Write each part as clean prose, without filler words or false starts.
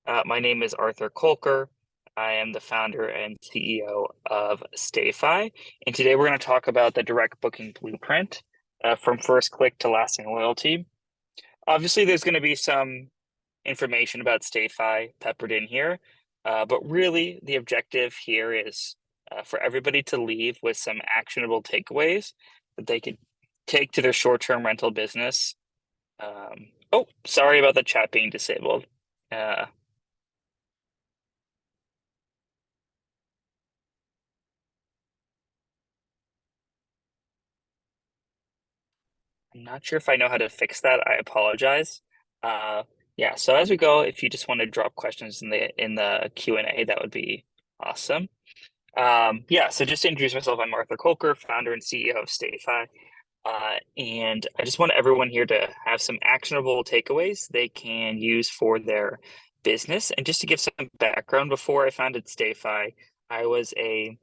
My name is Arthur Kolker. I am the founder and CEO of StayFi. And today we're going to talk about the direct booking blueprint from first click to lasting loyalty. Obviously, there's going to be some information about StayFi peppered in here, but really the objective here is for everybody to leave with some actionable takeaways that they can take to their short-term rental business. Oh, sorry about the chat being disabled. Uh, I'm not sure if I know how to fix that. I apologize. Uh, yeah, so as we go, if you just want to drop questions in the Q&A, that would be awesome. Yeah, so just to introduce myself, I'm Arthur Kolker, founder and CEO of StayFi. And I just want everyone here to have some actionable takeaways they can use for their business. And just to give some background, before I founded StayFi, I was a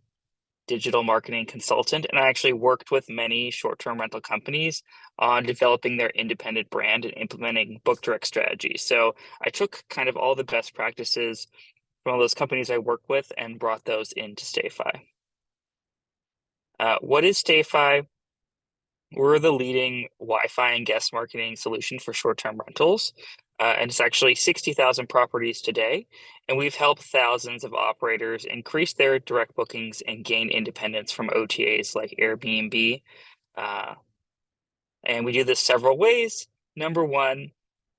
digital marketing consultant, and I actually worked with many short-term rental companies on developing their independent brand and implementing book direct strategies. So I took kind of all the best practices from all those companies I worked with and brought those into StayFi. What is StayFi? We're the leading Wi-Fi and guest marketing solution for short-term rentals. And it's actually 60,000 properties today. And we've helped thousands of operators increase their direct bookings and gain independence from OTAs like Airbnb. Uh, and we do this several ways. Number one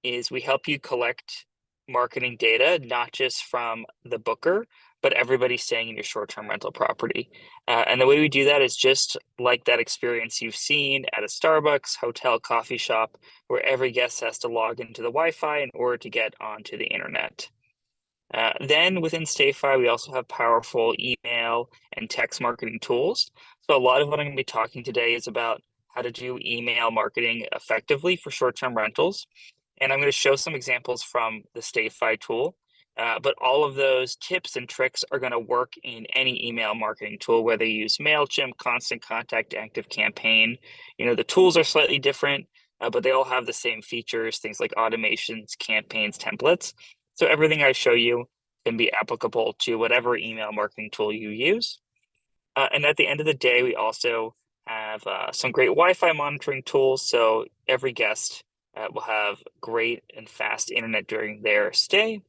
is we help you collect marketing data, not just from the booker, but everybody staying in your short-term rental property. And the way we do that is just like that experience you've seen at a Starbucks, hotel, coffee shop, where every guest has to log into the Wi-Fi in order to get onto the internet. Then within StayFi, we also have powerful email and text marketing tools. So a lot of what I'm going to be talking today is about how to do email marketing effectively for short-term rentals. And I'm going to show some examples from the StayFi tool. But all of those tips and tricks are going to work in any email marketing tool, whether you use MailChimp, Constant Contact, Active Campaign. The tools are slightly different, but they all have the same features, things like automations, campaigns, templates. So everything I show you can be applicable to whatever email marketing tool you use. And at the end of the day, we also have some great Wi-Fi monitoring tools. So every guest will have great and fast internet during their stay.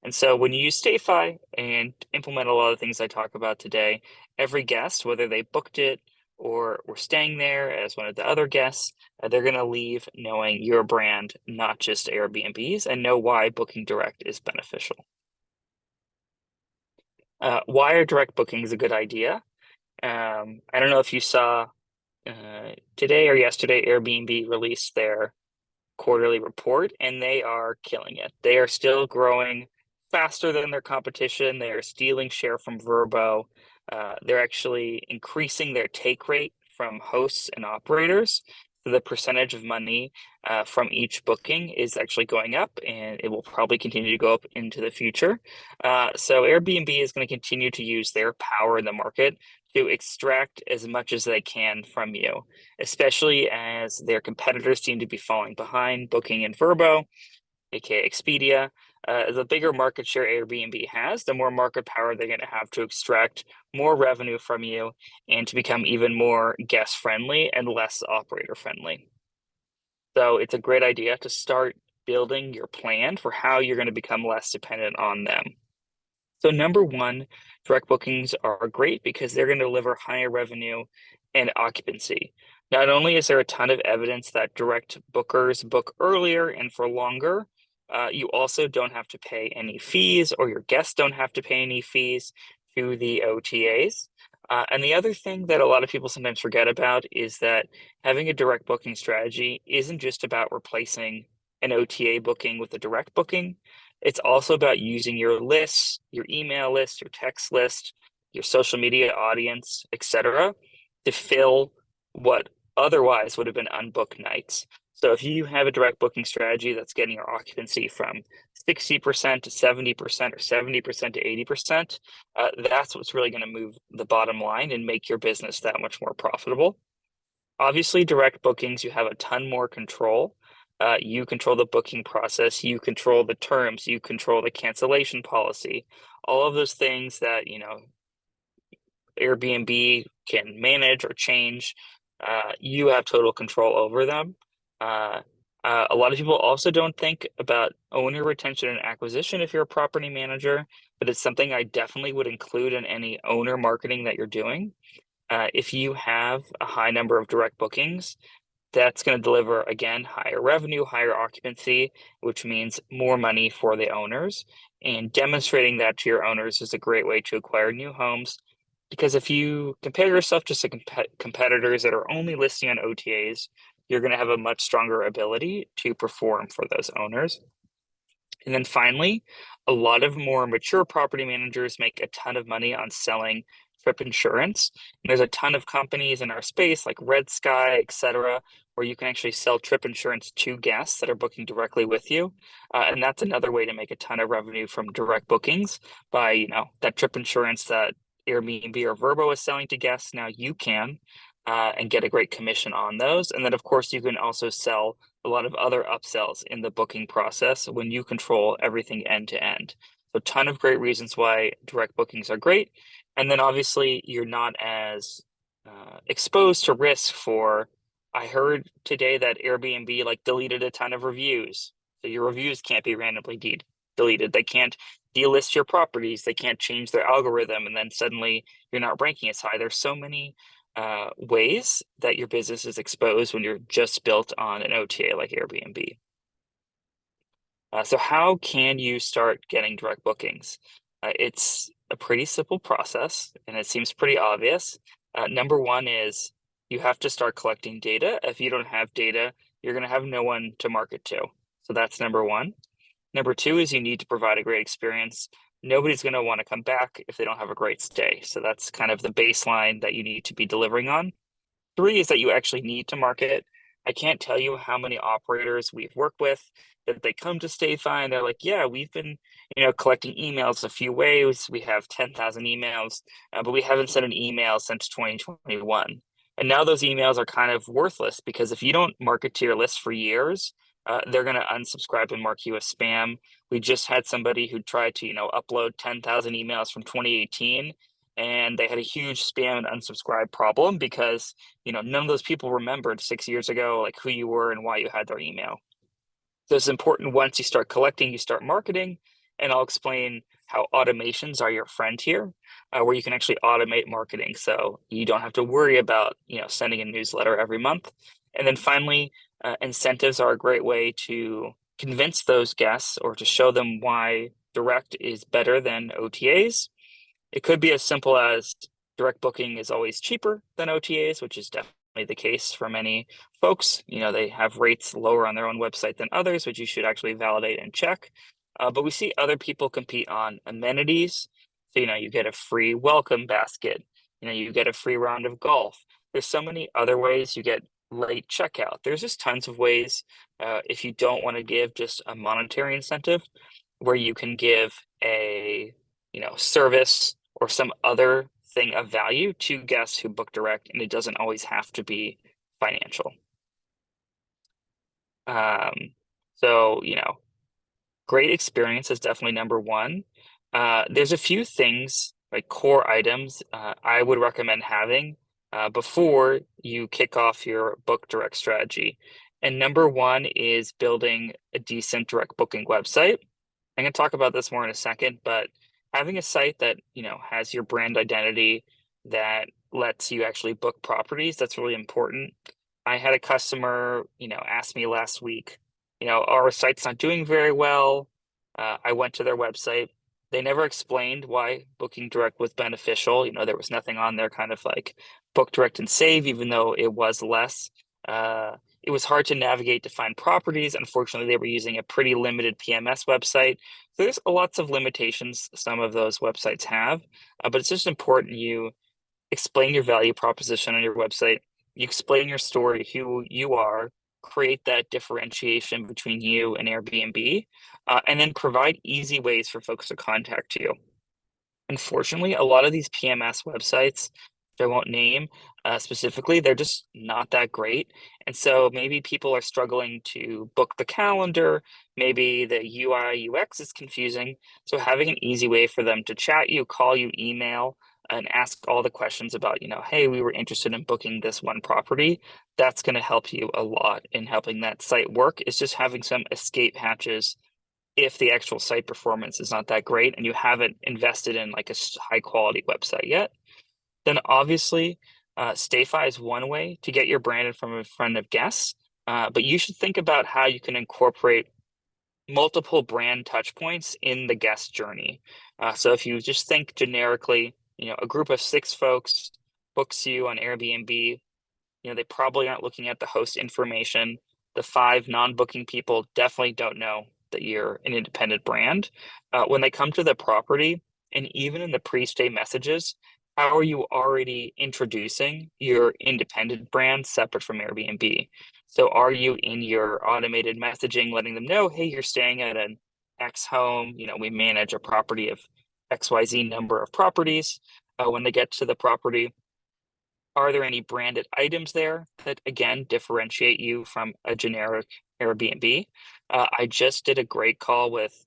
And so when you use StayFi and implement a lot of things I talk about today, every guest, whether they booked it or were staying there as one of the other guests, they're going to leave knowing your brand, not just Airbnb's, and know why booking direct is beneficial. Why are direct bookings a good idea? I don't know if you saw today or yesterday, Airbnb released their quarterly report, and they are killing it. They are still growing faster than their competition. They are stealing share from Vrbo. They're actually increasing their take rate from hosts and operators. So the percentage of money from each booking is actually going up, and it will probably continue to go up into the future. So Airbnb is going to continue to use their power in the market to extract as much as they can from you, especially as their competitors seem to be falling behind. Booking and Vrbo, aka Expedia, the bigger market share Airbnb has, the more market power they're going to have to extract more revenue from you and to become even more guest friendly and less operator friendly. So it's a great idea to start building your plan for how you're going to become less dependent on them. So number one, direct bookings are great because they're going to deliver higher revenue and occupancy. Not only is there a ton of evidence that direct bookers book earlier and for longer, you also don't have to pay any fees, or your guests don't have to pay any fees to the OTAs. And the other thing that a lot of people sometimes forget about is that having a direct booking strategy isn't just about replacing an OTA booking with a direct booking. It's also about using your lists, your email list, your text list, your social media audience, etc., to fill what otherwise would have been unbooked nights. So if you have a direct booking strategy that's getting your occupancy from 60% to 70% or 70% to 80%, that's what's really going to move the bottom line and make your business that much more profitable. Obviously, direct bookings, you have a ton more control. You control the booking process, you control the terms, you control the cancellation policy, all of those things that, Airbnb can manage or change. You have total control over them. Uh, a lot of people also don't think about owner retention and acquisition if you're a property manager, but it's something I definitely would include in any owner marketing that you're doing. If you have a high number of direct bookings, that's going to deliver again higher revenue, higher occupancy, which means more money for the owners. And demonstrating that to your owners is a great way to acquire new homes. Because if you compare yourself to some competitors that are only listing on OTAs, you're going to have a much stronger ability to perform for those owners. And then finally, a lot of more mature property managers make a ton of money on selling trip insurance. And there's a ton of companies in our space like Red Sky, et cetera, where you can actually sell trip insurance to guests that are booking directly with you. And that's another way to make a ton of revenue from direct bookings by, that trip insurance that Airbnb or Vrbo is selling to guests. Now you can and get a great commission on those. And then, of course, you can also sell a lot of other upsells in the booking process when you control everything end to end. So, a ton of great reasons why direct bookings are great. And then, obviously, you're not as exposed to risk for. I heard today that Airbnb like deleted a ton of reviews. So, your reviews can't be randomly deleted. They can't delist your properties. They can't change their algorithm. And then suddenly you're not ranking as high. There's so many ways that your business is exposed when you're just built on an OTA like Airbnb. So how can you start getting direct bookings? It's a pretty simple process and it seems pretty obvious. Number one is you have to start collecting data. If you don't have data, you're going to have no one to market to. So that's number one. Number two is you need to provide a great experience. Nobody's going to want to come back if they don't have a great stay. So that's kind of the baseline that you need to be delivering on. Three is that you actually need to market. I can't tell you how many operators we've worked with that they come to StayFi and they're like, yeah, we've been, collecting emails a few ways. We have 10,000 emails, but we haven't sent an email since 2021. And now those emails are kind of worthless because if you don't market to your list for years, they're going to unsubscribe and mark you as spam. We just had somebody who tried to, upload 10,000 emails from 2018 and they had a huge spam and unsubscribe problem because none of those people remembered 6 years ago like who you were and why you had their email. So it's important once you start collecting, you start marketing, and I'll explain how automations are your friend here, where you can actually automate marketing so you don't have to worry about sending a newsletter every month. And then finally, incentives are a great way to convince those guests or to show them why direct is better than OTAs. It could be as simple as direct booking is always cheaper than OTAs, which is definitely the case for many folks. They have rates lower on their own website than others, which you should actually validate and check. But we see other people compete on amenities. So, you get a free welcome basket, you get a free round of golf. There's so many other ways you get late checkout. There's just tons of ways if you don't want to give just a monetary incentive where you can give a service or some other thing of value to guests who book direct, and it doesn't always have to be financial. Um, so, great experience is definitely number one. There's a few things like core items I would recommend having before you kick off your book direct strategy. And number one is building a decent direct booking website. I'm going to talk about this more in a second, but having a site that, has your brand identity that lets you actually book properties, that's really important. I had a customer, ask me last week, our site's not doing very well. I went to their website. They never explained why booking direct was beneficial. There was nothing on there kind of like book direct and save, even though it was less. It was hard to navigate to find properties. Unfortunately, they were using a pretty limited PMS website. So there's lots of limitations some of those websites have, but it's just important you explain your value proposition on your website. You explain your story, who you are, create that differentiation between you and Airbnb, and then provide easy ways for folks to contact you. Unfortunately, a lot of these PMS websites, I won't name specifically, they're just not that great. And so maybe people are struggling to book the calendar. Maybe the UI UX is confusing. So having an easy way for them to chat you, call you, email, and ask all the questions about, hey, we were interested in booking this one property. That's going to help you a lot in helping that site work. Is just having some escape hatches if the actual site performance is not that great and you haven't invested in like a high quality website yet. Then obviously, StayFi is one way to get your brand in front of guests, but you should think about how you can incorporate multiple brand touch points in the guest journey. So if you just think generically, a group of 6 folks books you on Airbnb, they probably aren't looking at the host information. The 5 non-booking people definitely don't know that you're an independent brand. When they come to the property, and even in the pre-stay messages, how are you already introducing your independent brand separate from Airbnb? So are you in your automated messaging letting them know, hey, you're staying at an X home, we manage a property of XYZ number of properties. When they get to the property, are there any branded items there that again differentiate you from a generic Airbnb? I just did a great call with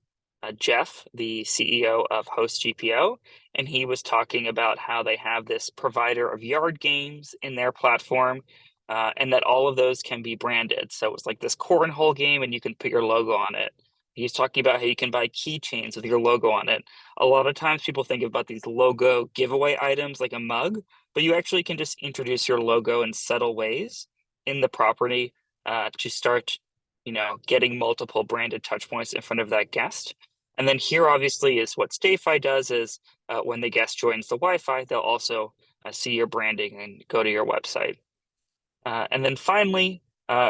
Jeff, the CEO of Host GPO, and he was talking about how they have this provider of yard games in their platform, and that all of those can be branded. So it's like this cornhole game, and you can put your logo on it. He's talking about how you can buy keychains with your logo on it. A lot of times people think about these logo giveaway items like a mug, but you actually can just introduce your logo in subtle ways in the property to start, getting multiple branded touch points in front of that guest. And then here, obviously, is what StayFi does is when the guest joins the Wi-Fi, they'll also see your branding and go to your website. And then finally,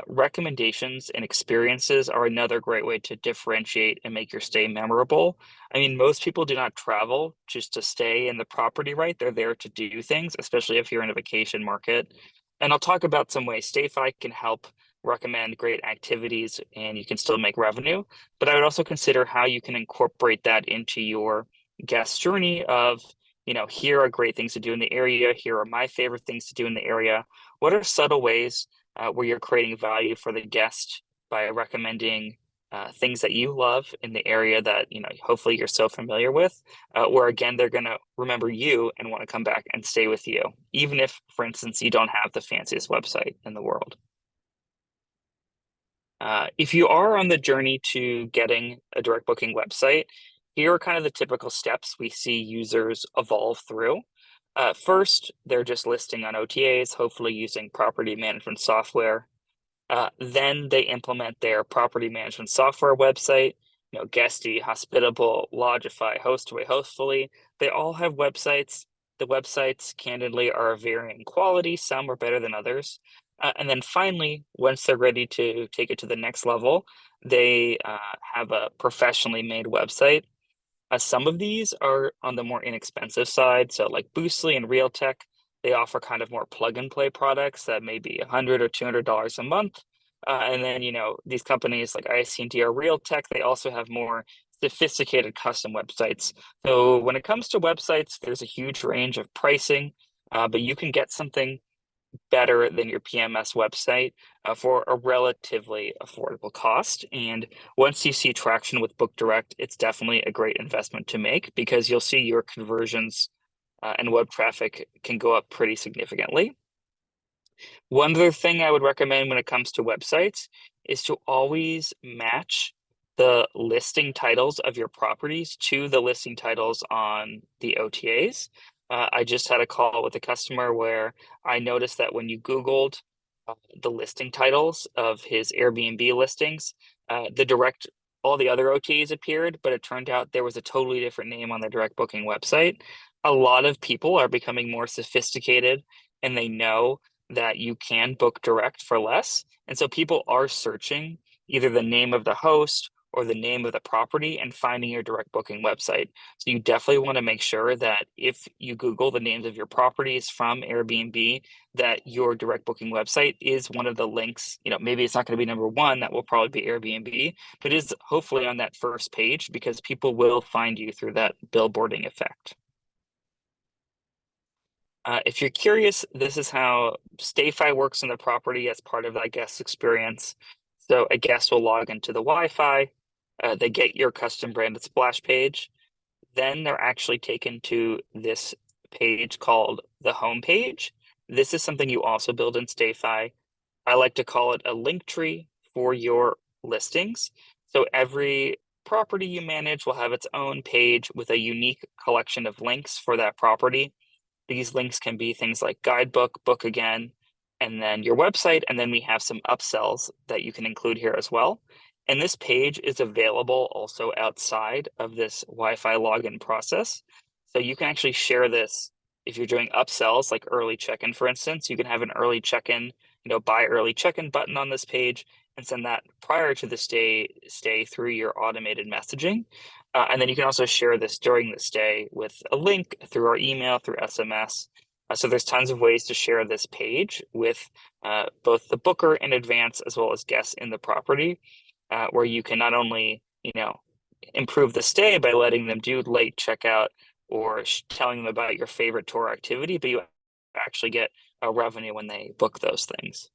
recommendations and experiences are another great way to differentiate and make your stay memorable. I mean, most people do not travel just to stay in the property, right? They're there to do things, especially if you're in a vacation market. And I'll talk about some ways StayFi can help recommend great activities and you can still make revenue. But I would also consider how you can incorporate that into your guest journey of, here are great things to do in the area. Here are my favorite things to do in the area. What are subtle ways where you're creating value for the guest by recommending things that you love in the area that hopefully you're so familiar with, where again they're going to remember you and want to come back and stay with you, even if, for instance, you don't have the fanciest website in the world. If you are on the journey to getting a direct booking website, here are kind of the typical steps we see users evolve through. First, they're just listing on OTAs, hopefully using property management software. Then they implement their property management software website, Guesty, Hospitable, Lodgify, Hostaway, Hostfully. They all have websites. The websites, candidly, are of varying quality. Some are better than others. And then finally, once they're ready to take it to the next level, they have a professionally made website. Some of these are on the more inexpensive side. So like Boostly and Realtek, they offer kind of more plug and play products that may be $100 or $200 a month. And then, these companies like ICT or Realtek, they also have more sophisticated custom websites. So when it comes to websites, there's a huge range of pricing, but you can get something better than your PMS website for a relatively affordable cost. And once you see traction with Book Direct, it's definitely a great investment to make because you'll see your conversions and web traffic can go up pretty significantly. One other thing I would recommend when it comes to websites is to always match the listing titles of your properties to the listing titles on the OTAs. I just had a call with a customer where I noticed that when you Googled the listing titles of his Airbnb listings, all the other OTAs appeared, but it turned out there was a totally different name on the direct booking website. A lot of people are becoming more sophisticated and they know that you can book direct for less. And so people are searching either the name of the host or the name of the property and finding your direct booking website. So you definitely want to make sure that if you Google the names of your properties from Airbnb, that your direct booking website is one of the links. Maybe it's not going to be number one, that will probably be Airbnb, but is hopefully on that first page because people will find you through that billboarding effect. If you're curious, this is how StayFi works on the property as part of that guest experience. So a guest will log into the Wi-Fi, they get your custom branded splash page, then they're actually taken to this page called the home page. This is something you also build in StayFi. I like to call it a link tree for your listings. So every property you manage will have its own page with a unique collection of links for that property. These links can be things like guidebook, book again, and then your website. And then we have some upsells that you can include here as well. And this page is available also outside of this Wi-Fi login process. So you can actually share this if you're doing upsells like early check-in, for instance. You can have an early check-in, buy early check-in button on this page and send that prior to the stay through your automated messaging. And then you can also share this during the stay with a link through our email, through SMS. So there's tons of ways to share this page with both the booker in advance as well as guests in the property, where you can not only, improve the stay by letting them do late checkout or telling them about your favorite tour activity, but you actually get a revenue when they book those things.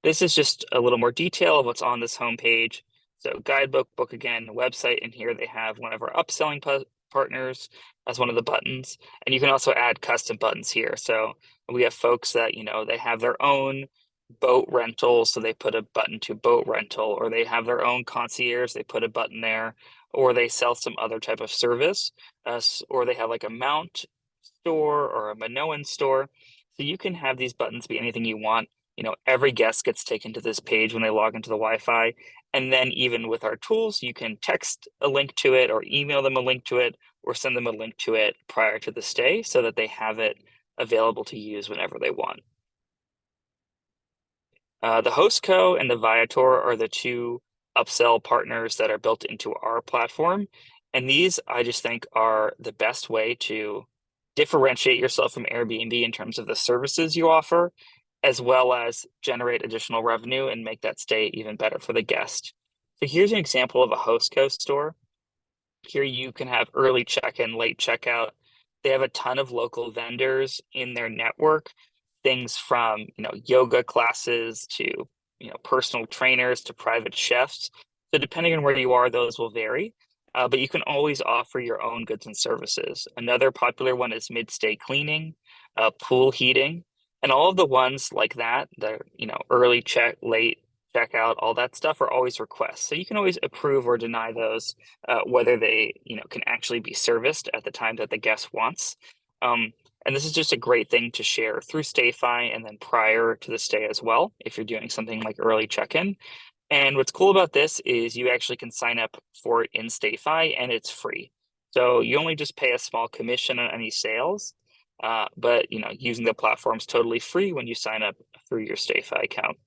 This is just a little more detail of what's on this homepage. So guidebook, book again, website, and here they have one of our upselling partners as one of the buttons. And you can also add custom buttons here. So we have folks that, they have their own boat rental, so they put a button to boat rental, or they have their own concierge, they put a button there, or they sell some other type of service, or they have like a mount store or a Minoan store. So you can have these buttons be anything you want. Every guest gets taken to this page when they log into the Wi-Fi. And then even with our tools, you can text a link to it or email them a link to it or send them a link to it prior to the stay so that they have it available to use whenever they want. The Hostco and the Viator are the two upsell partners that are built into our platform. And these, I just think, are the best way to differentiate yourself from Airbnb in terms of the services you offer, as well as generate additional revenue and make that stay even better for the guest. So here's an example of a Hostco store. Here you can have early check-in, late checkout. They have a ton of local vendors in their network, things from, yoga classes to, personal trainers to private chefs. So depending on where you are, those will vary. But you can always offer your own goods and services. Another popular one is mid-stay cleaning, pool heating, and all of the ones like that, the, early check, late checkout, all that stuff are always requests. So you can always approve or deny those, whether they, can actually be serviced at the time that the guest wants. And this is just a great thing to share through StayFi and then prior to the stay as well, if you're doing something like early check-in. And what's cool about this is you actually can sign up for it in StayFi and it's free. So you only just pay a small commission on any sales, but using the platform is totally free when you sign up through your StayFi account.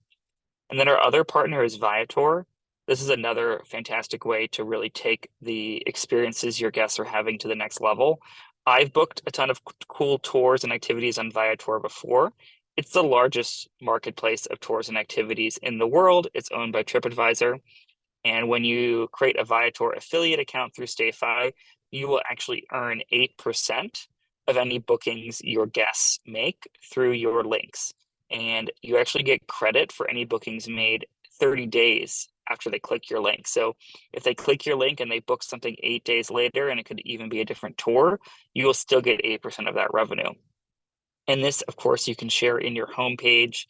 And then our other partner is Viator. This is another fantastic way to really take the experiences your guests are having to the next level. I've booked a ton of cool tours and activities on Viator before. It's the largest marketplace of tours and activities in the world. It's owned by TripAdvisor. And when you create a Viator affiliate account through StayFi, you will actually earn 8% of any bookings your guests make through your links. And you actually get credit for any bookings made 30 days after they click your link. So if they click your link and they book something 8 days later, and it could even be a different tour, you will still get 8% of that revenue. And this, of course, you can share in your homepage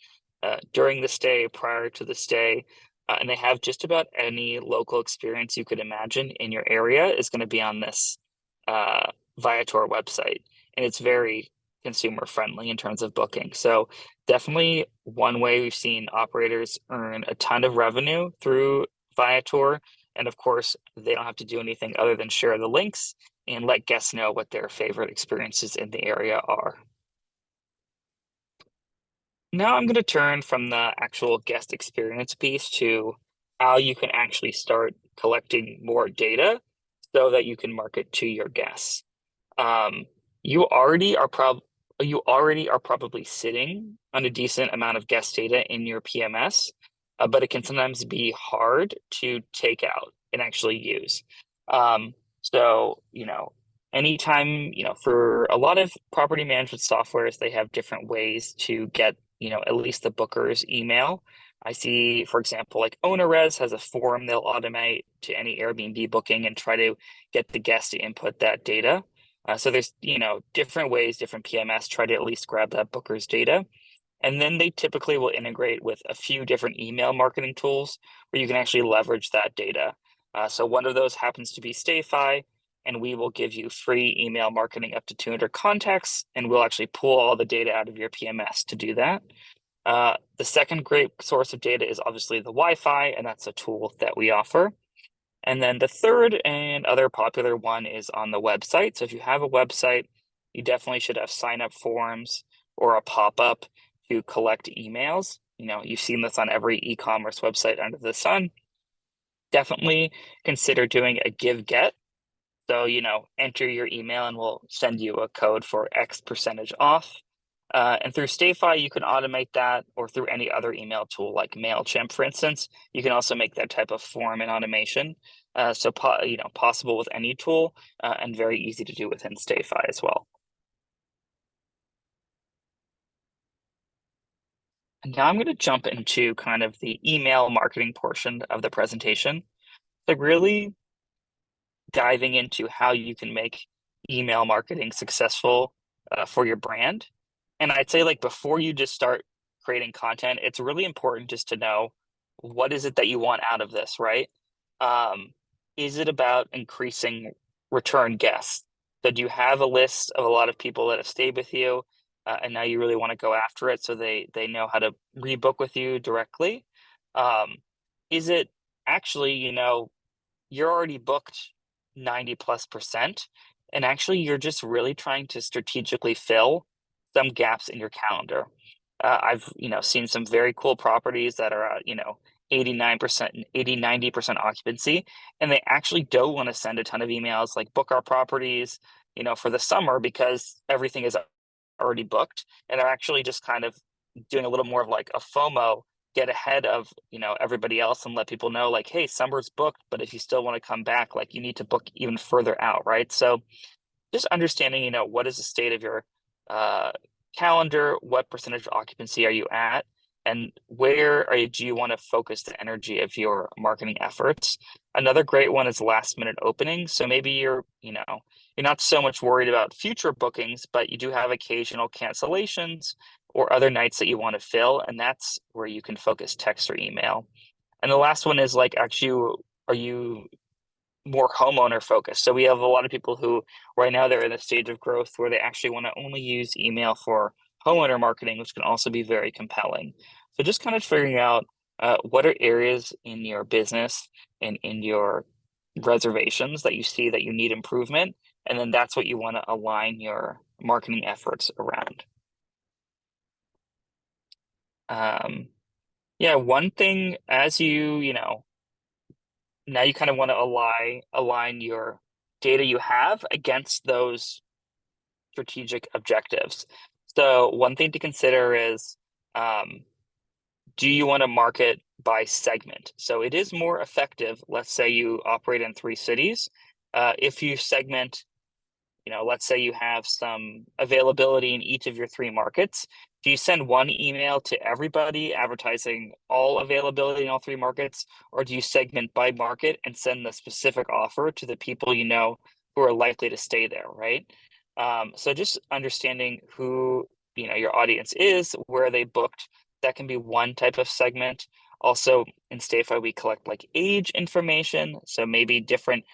during the stay, prior to the stay. And they have just about any local experience you could imagine in your area is going to be on this Viator website. And it's very consumer friendly in terms of booking. So definitely one way we've seen operators earn a ton of revenue through Viator. And of course, they don't have to do anything other than share the links and let guests know what their favorite experiences in the area are. Now I'm going to turn from the actual guest experience piece to how you can actually start collecting more data so that you can market to your guests. Um, you already are probably sitting on a decent amount of guest data in your PMS, but it can sometimes be hard to take out and actually use. So, anytime, for a lot of property management softwares, they have different ways to get, at least the booker's email. I see, for example, like OwnerRes has a form they'll automate to any Airbnb booking and try to get the guest to input that data. So there's, different ways, different PMS try to at least grab that booker's data. And then they typically will integrate with a few different email marketing tools where you can actually leverage that data. So one of those happens to be Stayfi, and we will give you free email marketing up to 200 contacts, and we'll actually pull all the data out of your PMS to do that. The second great source of data is obviously the Wi-Fi, and that's a tool that we offer. And then the third and other popular one is on the website. So if you have a website, you definitely should have sign up forms or a pop-up to collect emails. You've seen this on every e-commerce website under the sun. Definitely consider doing a give get. So, enter your email and we'll send you a code for X percentage off. And through Stayfi, you can automate that, or through any other email tool like MailChimp, for instance. You can also make that type of form and automation. So, possible with any tool, and very easy to do within Stayfi as well. And now I'm going to jump into kind of the email marketing portion of the presentation. So really diving into how you can make email marketing successful for your brand. And I'd say, like, before you just start creating content, it's really important just to know what is it that you want out of this, right? Um, is it about increasing return guests? So do you have a list of a lot of people that have stayed with you, and now you really want to go after it so they know how to rebook with you directly? Is it actually, you're already booked 90+%, and actually you're just really trying to strategically fill some gaps in your calendar. I've, seen some very cool properties that are 89%, 80, 90% occupancy, and they actually don't want to send a ton of emails like book our properties, for the summer because everything is already booked, and they're actually just kind of doing a little more of like a FOMO, get ahead of everybody else and let people know, like, hey, summer's booked, but if you still want to come back, like, you need to book even further out, right? So just understanding, what is the state of your uh, calendar, what percentage of occupancy are you at, and do you want to focus the energy of your marketing efforts. Another great one is last minute openings. So maybe you're not so much worried about future bookings, but you do have occasional cancellations or other nights that you want to fill, and that's where you can focus text or email. And the last one is, like, actually, are you more homeowner focused? So we have a lot of people who right now they're in a stage of growth where they actually want to only use email for homeowner marketing, which can also be very compelling. So just kind of figuring out what are areas in your business and in your reservations that you see that you need improvement, and then that's what you want to align your marketing efforts around. Um, yeah, one thing as now you kind of want to align your data you have against those strategic objectives. So one thing to consider is, um, do you want to market by segment? So it is more effective. Let's say you operate in 3 cities. If you segment, let's say you have some availability in each of your 3 markets. Do you send one email to everybody advertising all availability in all 3 markets, or do you segment by market and send the specific offer to the people who are likely to stay there, right? So just understanding who your audience is, where they booked, that can be one type of segment. Also, in Stayfi, we collect like age information, so maybe different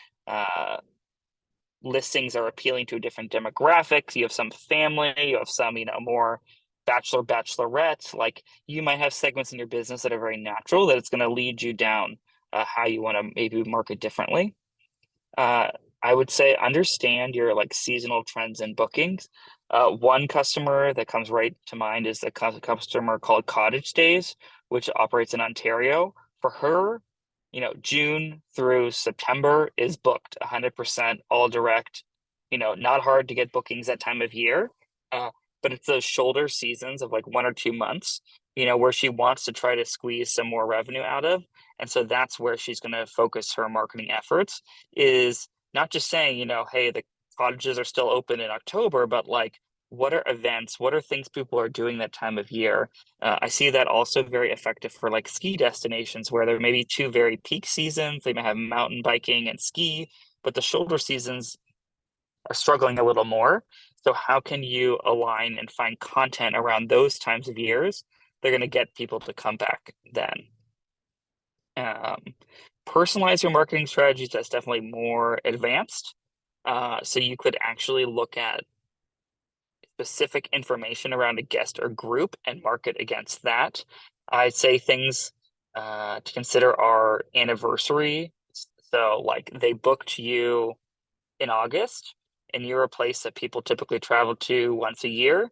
listings are appealing to different demographics. You have some family, you have some, more bachelor, bachelorette. Like, you might have segments in your business that are very natural, that it's going to lead you down how you want to maybe market differently. Uh, I would say understand your like seasonal trends and bookings. One customer that comes right to mind is the customer called Cottage Days, which operates in Ontario. For her, June through September is booked 100% all direct. Not hard to get bookings that time of year, uh, but it's those shoulder seasons of like 1 or 2 months, where she wants to try to squeeze some more revenue out of. And so that's where she's going to focus her marketing efforts, is not just saying, hey, the cottages are still open in October, but like, what are events? What are things people are doing that time of year? I see that also very effective for like ski destinations where there may be two very peak seasons. They may have mountain biking and ski, but the shoulder seasons are struggling a little more. So how can you align and find content around those times of years? They're going to get people to come back then. Um, Personalize your marketing strategies. That's definitely more advanced. So you could actually look at specific information around a guest or group and market against that. I'd say things to consider are anniversary. So like they booked you in August and you're a place that people typically travel to once a year,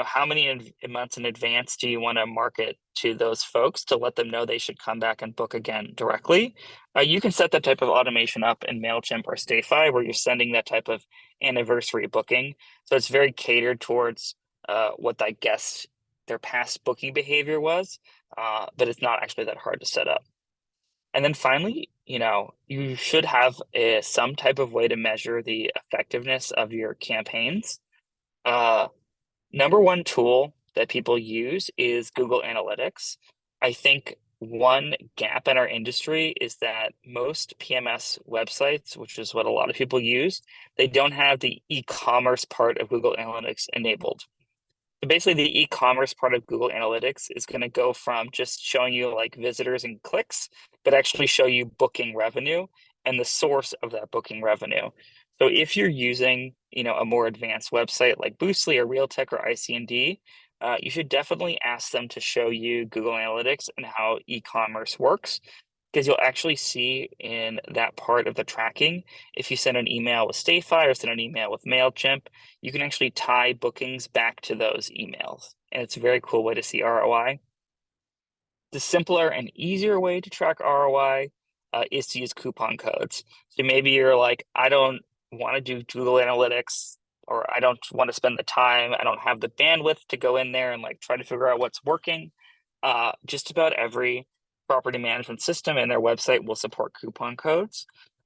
how many months in advance do you want to market to those folks to let them know they should come back and book again directly? You can set that type of automation up in MailChimp or Stayfi where you're sending that type of anniversary booking. So it's very catered towards what that guest, their past booking behavior was, but it's not actually that hard to set up. And then finally, you should have some type of way to measure the effectiveness of your campaigns. Uh, Number one tool that people use is Google Analytics. I think one gap in our industry is that most PMS websites, which is what a lot of people use, they don't have the e-commerce part of Google Analytics enabled. So basically, the e-commerce part of Google Analytics is going to go from just showing you like visitors and clicks, but actually show you booking revenue and the source of that booking revenue. So if you're using, a more advanced website like Boostly or Realtek or IC&D, you should definitely ask them to show you Google Analytics and how e-commerce works because you'll actually see in that part of the tracking, if you send an email with Stayfi or send an email with MailChimp, you can actually tie bookings back to those emails. And it's a very cool way to see ROI. The simpler and easier way to track ROI is to use coupon codes. So maybe you're like, I don't want to do Google Analytics, or I don't want to spend the time. I don't have the bandwidth to go in there and like try to figure out what's working. Just about every property management system and their website will support coupon codes.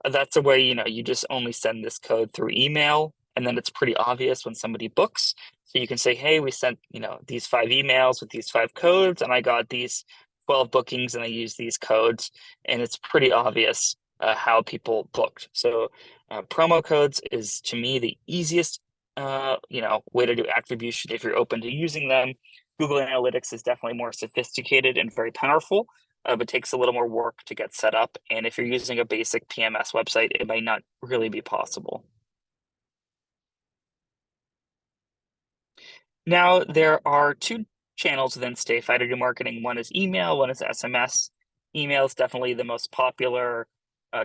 That's a way, you just only send this code through email, and then it's pretty obvious when somebody books. So you can say, hey, we sent, these 5 emails with these 5 codes, and I got these 12 bookings and I use these codes, and it's pretty obvious how people booked. So promo codes is to me the easiest way to do attribution if you're open to using them. Google Analytics is definitely more sophisticated and very powerful, but takes a little more work to get set up. And if you're using a basic PMS website, it might not really be possible. Now, there are 2 channels within Stayfi to do marketing. One is email, one is SMS. Email is definitely the most popular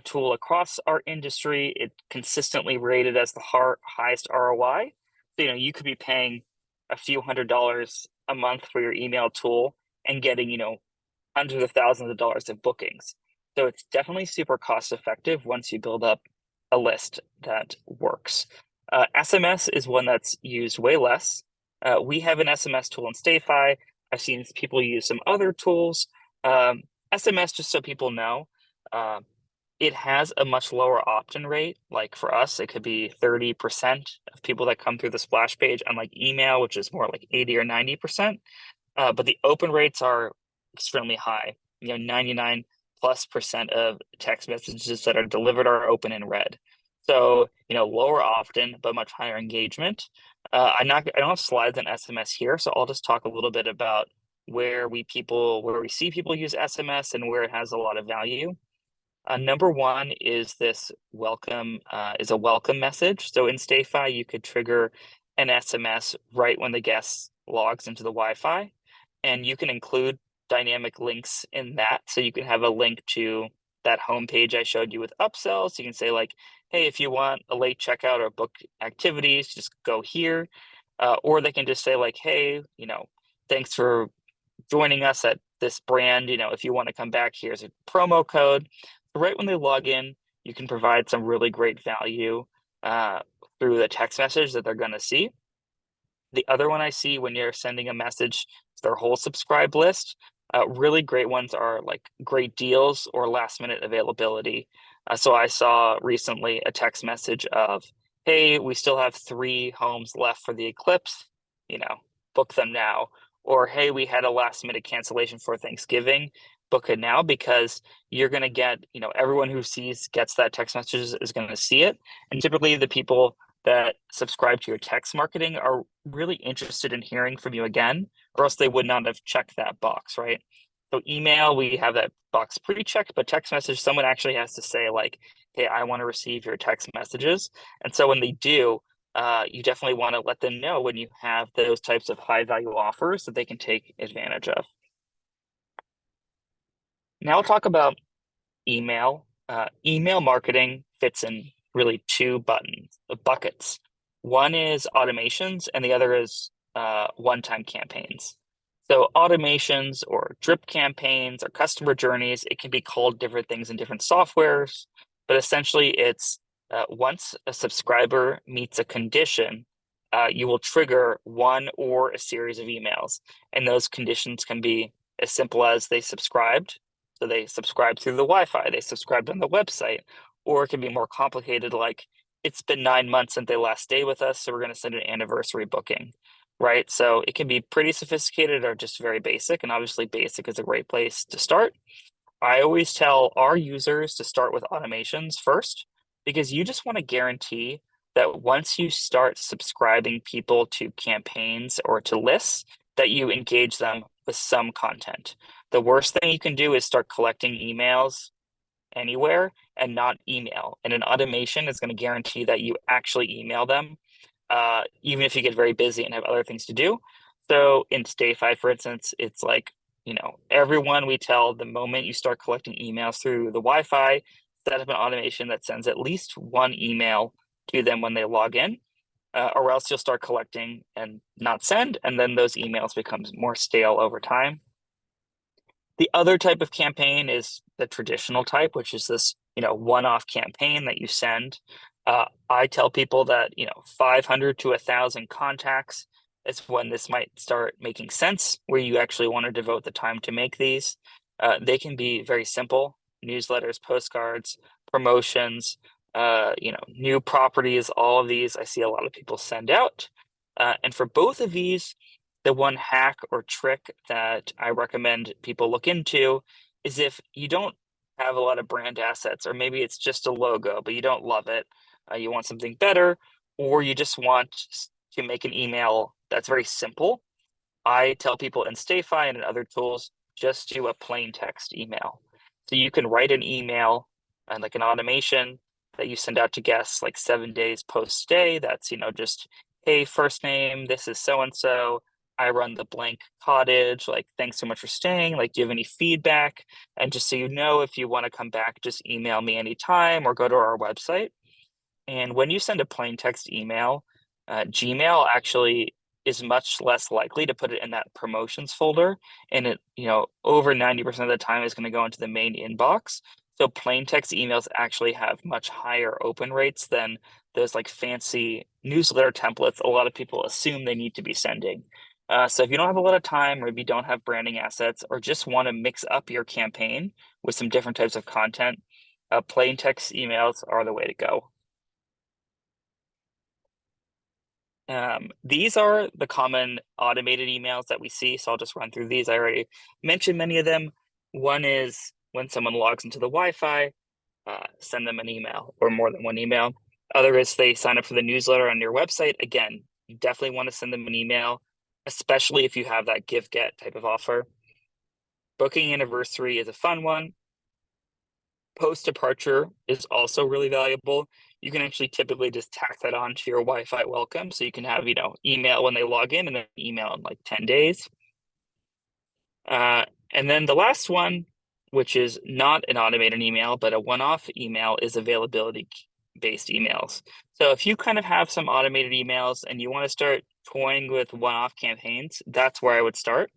tool across our industry. It's consistently rated as the highest ROI. So, you could be paying a few $100s a month for your email tool and getting, hundreds of thousands of dollars of bookings. So it's definitely super cost effective once you build up a list that works. SMS is one that's used way less. We have an SMS tool in Stayfi. I've seen people use some other tools. SMS, just so people know, it has a much lower opt-in rate. Like for us, it could be 30% of people that come through the splash page, unlike email, which is more like 80 or 90%. But the open rates are extremely high. 99+% of text messages that are delivered are open and read. So, lower often, but much higher engagement. I don't have slides on SMS here, so I'll just talk a little bit about where we see people use SMS and where it has a lot of value. Number one is this is a welcome message. So in Stayfi, you could trigger an SMS right when the guest logs into the Wi-Fi, and you can include dynamic links in that. So you can have a link to that homepage I showed you with upsells. So you can say like, hey, if you want a late checkout or book activities, just go here. Or they can just say like, hey, thanks for joining us at this brand. If you want to come back, here's a promo code. Right when they log in, you can provide some really great value through the text message that they're going to see. The other one I see when you're sending a message to their whole subscribe list, really great ones are like great deals or last minute availability. So I saw recently a text message of, hey, we still have 3 homes left for the eclipse, you know, book them now. Or, hey, we had a last minute cancellation for Thanksgiving, book it now because you're going to get, everyone who gets that text message is going to see it. And typically the people that subscribe to your text marketing are really interested in hearing from you again, or else they would not have checked that box, right? So email, we have that box pre-checked, but text message, someone actually has to say like, hey, I want to receive your text messages. And so when they do, you definitely want to let them know when you have those types of high value offers that they can take advantage of. Now I'll talk about email. Email marketing fits in really two buckets. One is automations, and the other is one-time campaigns. So automations or drip campaigns or customer journeys, it can be called different things in different softwares, but essentially it's once a subscriber meets a condition, you will trigger one or a series of emails. And those conditions can be as simple as they subscribed, so they subscribe through the Wi-Fi, they subscribed on the website, or it can be more complicated, like it's been 9 months since they last stayed with us, so we're going to send an anniversary booking, right? So it can be pretty sophisticated or just very basic, and obviously basic is a great place to start. I always tell our users to start with automations first, because you just want to guarantee that once you start subscribing people to campaigns or to lists, that you engage them with some content. The worst thing you can do is start collecting emails anywhere and not email. And an automation is going to guarantee that you actually email them, even if you get very busy and have other things to do. So in StayFi, for instance, it's like, everyone we tell the moment you start collecting emails through the Wi-Fi, set up an automation that sends at least one email to them when they log in, or else you'll start collecting and not send, and then those emails becomes more stale over time. The other type of campaign is the traditional type, which is this, one-off campaign that you send. I tell people that, 500 to 1,000 contacts is when this might start making sense, where you actually want to devote the time to make these. They can be very simple: newsletters, postcards, promotions, new properties. All of these I see a lot of people send out. And for both of these, the one hack or trick that I recommend people look into is if you don't have a lot of brand assets, or maybe it's just a logo, but you don't love it, you want something better, or you just want to make an email that's very simple. I tell people in StayFi and in other tools, just do a plain text email. So you can write an email and like an automation that you send out to guests like 7 days post stay. That's, just, hey, first name, this is so and so. I run the blank cottage. Like, thanks so much for staying. Like, do you have any feedback? And just so you know, if you want to come back, just email me anytime or go to our website. And when you send a plain text email, Gmail actually is much less likely to put it in that promotions folder. And it, over 90% of the time is going to go into the main inbox. So plain text emails actually have much higher open rates than those like fancy newsletter templates a lot of people assume they need to be sending. So if you don't have a lot of time, or if you don't have branding assets, or just want to mix up your campaign with some different types of content, plain text emails are the way to go. These are the common automated emails that we see, so I'll just run through these. I already mentioned many of them. One is when someone logs into the Wi-Fi, send them an email or more than one email. Other is they sign up for the newsletter on your website. Again, you definitely want to send them an email, especially if you have that give get type of offer. Booking anniversary is a fun one. Post departure is also really valuable. You can actually typically just tack that on to your Wi-Fi welcome. So you can have, email when they log in and then email in like 10 days. And then the last one, which is not an automated email, but a one-off email, is availability based emails. So if you kind of have some automated emails and you want to start toying with one-off campaigns, that's where I would start.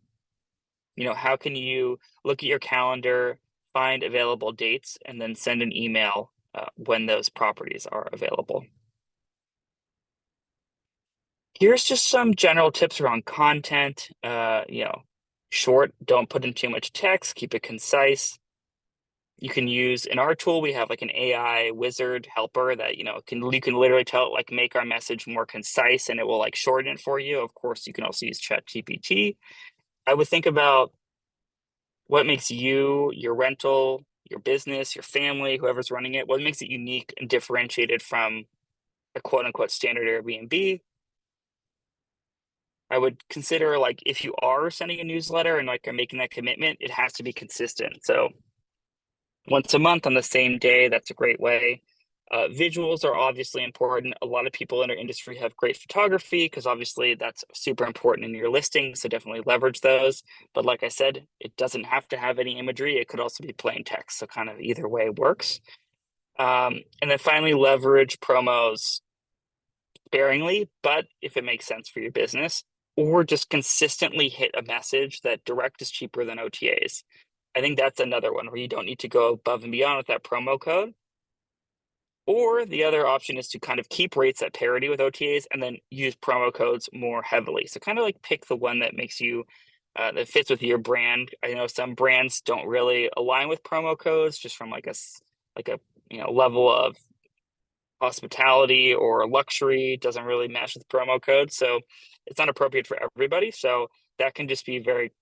How can you look at your calendar, find available dates, and then send an email when those properties are available? Here's just some general tips around content. Short, don't put in too much text, keep it concise. You can use in our tool, we have like an AI wizard helper that, can you can literally tell it like make our message more concise and it will like shorten it for you. Of course, you can also use ChatGPT. I would think about what makes you, your rental, your business, your family, whoever's running it, what makes it unique and differentiated from a quote unquote standard Airbnb. I would consider like if you are sending a newsletter and like are making that commitment, it has to be consistent. So once a month on the same day, that's a great way. Visuals are obviously important. A lot of people in our industry have great photography because obviously that's super important in your listing. So definitely leverage those. But like I said, it doesn't have to have any imagery. It could also be plain text. So kind of either way works. And then finally, leverage promos sparingly, but if it makes sense for your business, or just consistently hit a message that direct is cheaper than OTAs. I think that's another one where you don't need to go above and beyond with that promo code. Or the other option is to kind of keep rates at parity with OTAs and then use promo codes more heavily. So kind of like pick the one that makes you that fits with your brand. I know some brands don't really align with promo codes just from like a level of hospitality or luxury doesn't really match with promo codes. So it's not appropriate for everybody. So that can just be very,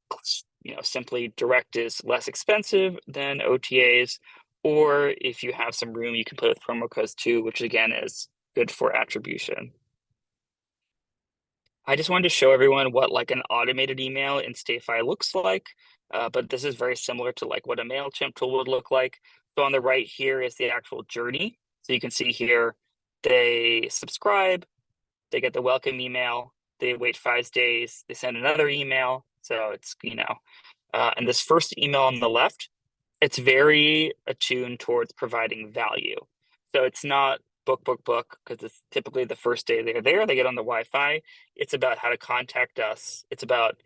simply direct is less expensive than OTAs. Or if you have some room, you can play with promo codes too, which again is good for attribution. I just wanted to show everyone what like an automated email in StayFi looks like. But this is very similar to like what a MailChimp tool would look like. So on the right here is the actual journey. So you can see here, they subscribe, they get the welcome email, they wait 5 days, they send another email. So it's, and this first email on the left, it's very attuned towards providing value. So it's not book, book, book, because it's typically the first day they're there, they get on the Wi-Fi. It's about how to contact us. It's about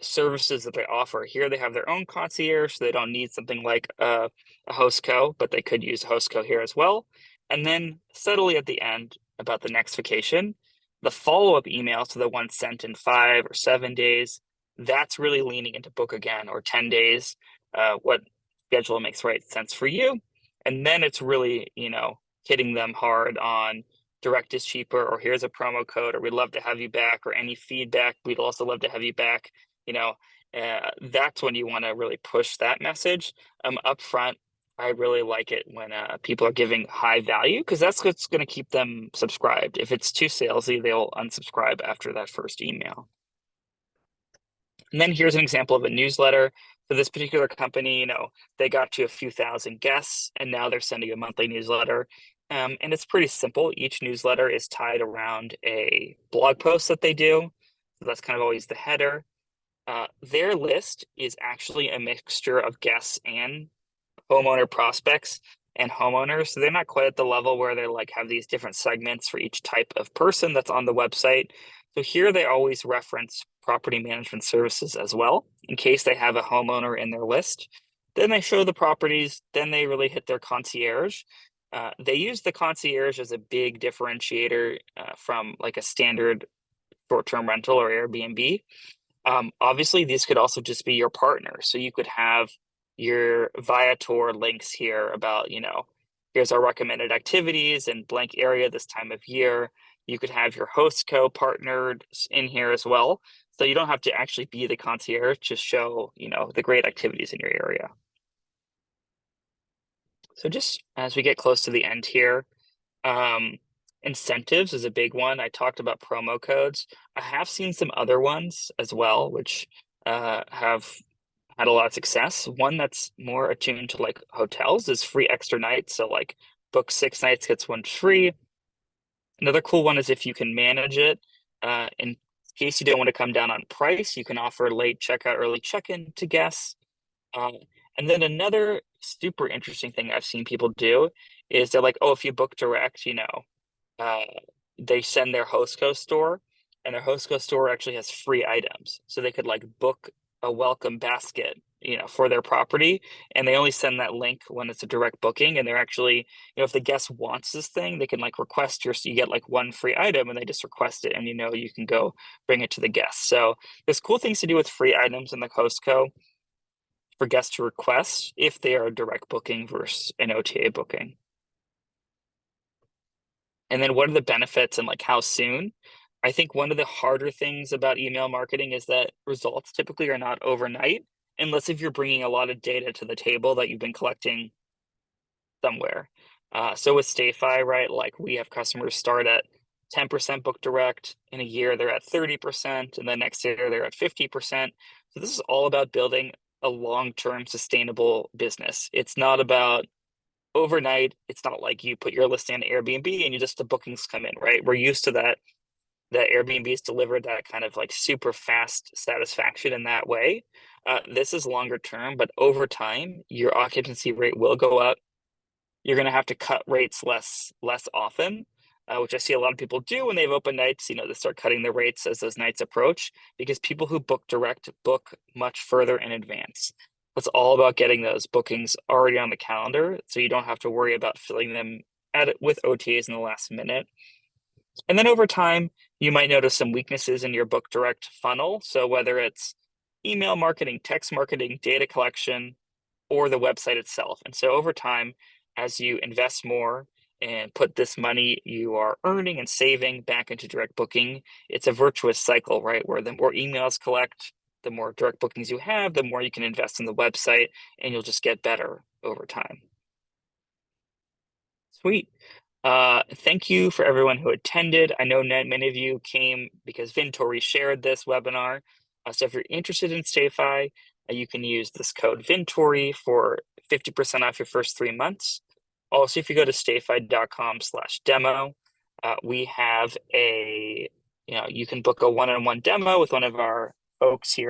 services that they offer. Here they have their own concierge, so they don't need something like a hostco, but they could use a hostco here as well. And then subtly at the end about the next vacation, the follow-up email, so the one sent in 5 or 7 days, that's really leaning into book again or 10 days. What schedule makes right sense for you. And then it's really, hitting them hard on direct is cheaper, or here's a promo code, or we'd love to have you back, or any feedback. We'd also love to have you back. That's when you want to really push that message. Up front, I really like it when people are giving high value because that's what's going to keep them subscribed. If it's too salesy, they'll unsubscribe after that first email. And then here's an example of a newsletter. For this particular company, they got to a few thousand guests and now they're sending a monthly newsletter. And it's pretty simple. Each newsletter is tied around a blog post that they do. So that's kind of always the header. Their list is actually a mixture of guests and homeowner prospects and homeowners. So they're not quite at the level where they like have these different segments for each type of person that's on the website. So here they always reference property management services as well, in case they have a homeowner in their list. Then they show the properties, then they really hit their concierge. They use the concierge as a big differentiator from like a standard short-term rental or Airbnb. Obviously, these could also just be your partner. So you could have your Viator links here about, here's our recommended activities in blank area this time of year. You could have your host co-partnered in here as well. So you don't have to actually be the concierge to show, the great activities in your area. So just as we get close to the end here, um, incentives is a big one. I talked about promo codes. I have seen some other ones as well, which have had a lot of success. One that's more attuned to like hotels is free extra nights. So like book 6 nights, gets one free. Another cool one is if you can manage it. In case you don't want to come down on price, you can offer late checkout, early check-in to guests. Um, and then another super interesting thing I've seen people do is they're like, oh, if you book direct, uh, they send their Hostco store, and their Hostco store actually has free items. So they could like book a welcome basket, for their property, and they only send that link when it's a direct booking. And they're actually, if the guest wants this thing, they can like request you get like one free item, and they just request it, and you can go bring it to the guest. So there's cool things to do with free items in the Hostco. for guests to request if they are a direct booking versus an OTA booking. And then what are the benefits and like how soon? I think one of the harder things about email marketing is that results typically are not overnight, unless if you're bringing a lot of data to the table that you've been collecting somewhere. So with StayFi, right, like we have customers start at 10% book direct. In a year, they're at 30%, and the next year, they're at 50%. So this is all about building a long-term sustainable business. It's not about overnight. It's not like you put your listing on Airbnb and the bookings come in, right? We're used to that Airbnb has delivered that kind of like super fast satisfaction in that way. This is longer term, but over time, your occupancy rate will go up. You're going to have to cut rates less often, which I see a lot of people do when they have open nights. They start cutting their rates as those nights approach because people who book direct book much further in advance. It's all about getting those bookings already on the calendar, so you don't have to worry about filling them with OTAs in the last minute. And then over time, you might notice some weaknesses in your book direct funnel. So whether it's email marketing, text marketing, data collection, or the website itself. And so over time, as you invest more and put this money you are earning and saving back into direct booking, it's a virtuous cycle, right? Where the more emails collect, the more direct bookings you have, the more you can invest in the website, and you'll just get better over time. Sweet. Thank you for everyone who attended. I know many of you came because Vintori shared this webinar. So if you're interested in StayFi, you can use this code Vintori for 50% off your first 3 months. Also, if you go to stayfi.com/demo, we have you can book a one-on-one demo with one of our folks here